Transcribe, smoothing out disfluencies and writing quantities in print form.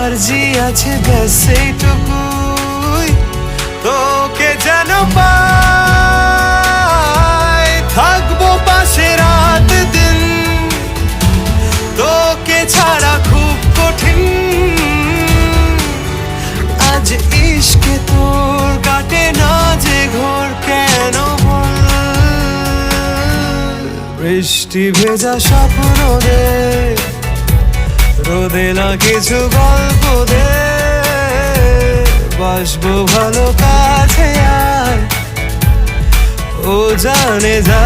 আরজি আছে ব্যাস সেইটুকুই, তোকে যেন পাই, থাকবো পাশে রাত দিন, তোকে ছাড়া খুব কঠিন। আজ ইশকে তোর কাটে না যে ঘোর, কেন বল? বৃষ্টি ভেজা স্বপ্ন দে, রোদে না কিছু গল্প দে, বাসবো ভালো কাছে আয়, ও জানে যা।